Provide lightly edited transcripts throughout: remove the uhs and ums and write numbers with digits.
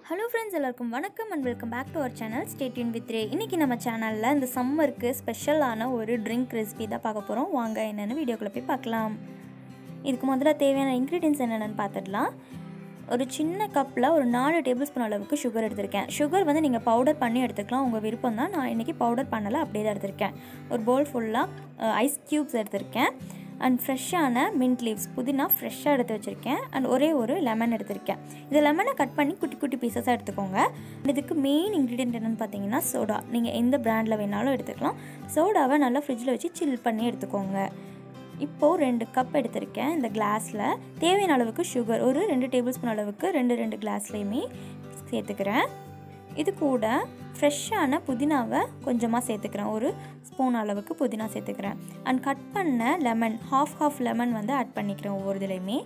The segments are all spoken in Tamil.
Hello friends, எல்லாருக்கும் வணக்கம் and welcome back to our channel. Stay tuned with Ray. இன்னைக்கு நம்ம சேனல்ல இந்த சம்மருக்கு ஸ்பெஷலான ஒரு ட்ரிங்க் ரெசிபி தான் பார்க்க போறோம். வாங்க என்னன்னு வீடியோக்குள்ள போய் பார்க்கலாம். இதுக்கு முதல்ல தேவையான இன்கிரிடியன்ட்ஸ் என்னென்னு பார்த்துடலாம். ஒரு சின்ன கப்பில் ஒரு 4 டேபிள் ஸ்பூன் அளவுக்கு சுகர் எடுத்திருக்கேன். சுகர் வந்து நீங்கள் பவுடர் பண்ணி எடுத்துக்கலாம், உங்கள் விருப்பம் தான். நான் இன்றைக்கி பவுடர் பண்ணலை, அப்படியே தான் எடுத்திருக்கேன். ஒரு பவுல் ஃபுல்லாக ஐஸ் க்யூப்ஸ் எடுத்திருக்கேன் அண்ட் ஃப்ரெஷ்ஷான மின்ட் லீவ்ஸ், புதினா ஃப்ரெஷ்ஷாக எடுத்து வச்சுருக்கேன் அண்ட் ஒரே ஒரு லெமன் எடுத்திருக்கேன். இந்த லெமனை கட் பண்ணி குட்டி குட்டி பீசஸாக எடுத்துக்கோங்க. இதுக்கு மெயின் இன்க்ரீடியன்ட் என்னென்னு பார்த்தீங்கன்னா சோடா. நீங்கள் எந்த பிராண்டில் வேணாலும் எடுத்துக்கலாம். சோடாவை நல்லா ஃப்ரிட்ஜில் வச்சு சில் பண்ணி எடுத்துக்கோங்க. இப்போது 2 கப் எடுத்திருக்கேன். இந்த கிளாஸில் தேவையான அளவுக்கு சுகர் ஒரு 2 டேபிள் ஸ்பூன் அளவுக்கு 2 கிளாஸ்லேயுமே சேர்த்துக்கிறேன். இது கூட ஃப்ரெஷ்ஷான புதினாவை கொஞ்சமாக சேர்த்துக்கிறேன். ஒரு ஸ்பூன் அளவுக்கு புதினா சேர்த்துக்கிறேன் அண்ட் கட் பண்ண லெமன் ஹாஃப் லெமன் வந்து ஆட் பண்ணிக்கிறேன் ஒவ்வொரு இதுலேயுமே.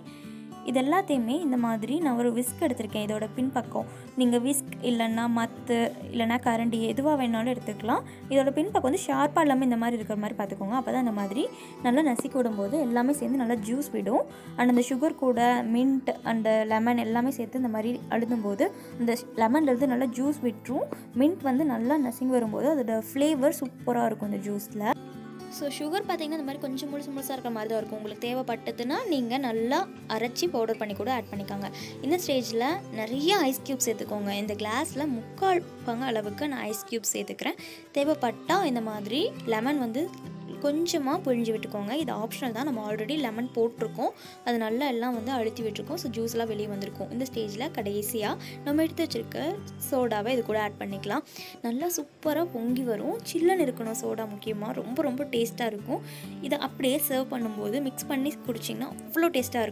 இது எல்லாத்தையுமே இந்த மாதிரி நான் ஒரு விஸ்க் எடுத்திருக்கேன். இதோட பின்பக்கம் நீங்கள் விஸ்க் இல்லைன்னா மத்து இல்லைனா கரண்டி எதுவாக வேணாலும் எடுத்துக்கலாம். இதோட பின்பக்கம் வந்து ஷார்ப்பாக இல்லாமல் இந்த மாதிரி இருக்கிற மாதிரி பார்த்துக்கோங்க. அப்போ தான் இந்த மாதிரி நல்லா நசுக்கி விடும்போது எல்லாமே சேர்ந்து நல்லா ஜூஸ் விடும். அண்ட் அந்த சுகர் கூட மின்ட் அண்ட் லெமன் எல்லாமே சேர்த்து இந்த மாதிரி அழுதும்போது இந்த லெமன்லேருந்து நல்லா ஜூஸ் விட்டுரும். மின்ட் வந்து நல்லா நசுங்கி வரும்போது அதோட ஃப்ளேவர் சூப்பராக இருக்கும் இந்த ஜூஸில். ஸோ சுகர் பார்த்திங்கன்னா இந்த மாதிரி கொஞ்சம் முழுசாக இருக்கிற மாதிரி தான் இருக்கும். உங்களுக்கு தேவைப்பட்டதுன்னா நீங்கள் நல்லா அரைச்சி பவுடர் பண்ணி கூட ஆட் பண்ணிக்கோங்க. இந்த ஸ்டேஜில் நிறைய ஐஸ் க்யூப் சேர்த்துக்கோங்க. இந்த கிளாஸில் 3/4 பங்கு அளவுக்கு நான் ஐஸ் க்யூப் சேர்த்துக்கிறேன். தேவைப்பட்டால் இந்த மாதிரி லெமன் வந்து கொஞ்சமாக புழிஞ்சு விட்டுக்கோங்க. இது ஆப்ஷனல் தான், நம்ம ஆல்ரெடி லெமன் போட்டிருக்கோம். அது நல்லா எல்லாம் வந்து அழுத்தி விட்டுருக்கோம். ஸோ ஜூஸ்லாம் வெளியே வந்திருக்கும். இந்த ஸ்டேஜில் கடைசியாக நம்ம எடுத்து வச்சுருக்க சோடாவை இது கூட ஆட் பண்ணிக்கலாம். நல்லா சூப்பராக பொங்கி வரும். சில்லுன்னு இருக்கணும் சோடா, முக்கியமாக ரொம்ப ரொம்ப டேஸ்ட்டாக இருக்கும். இதை அப்படியே சர்வ் பண்ணும்போது மிக்ஸ் பண்ணி குடிச்சிங்கன்னா அவ்வளோ டேஸ்ட்டாக இருக்கும்.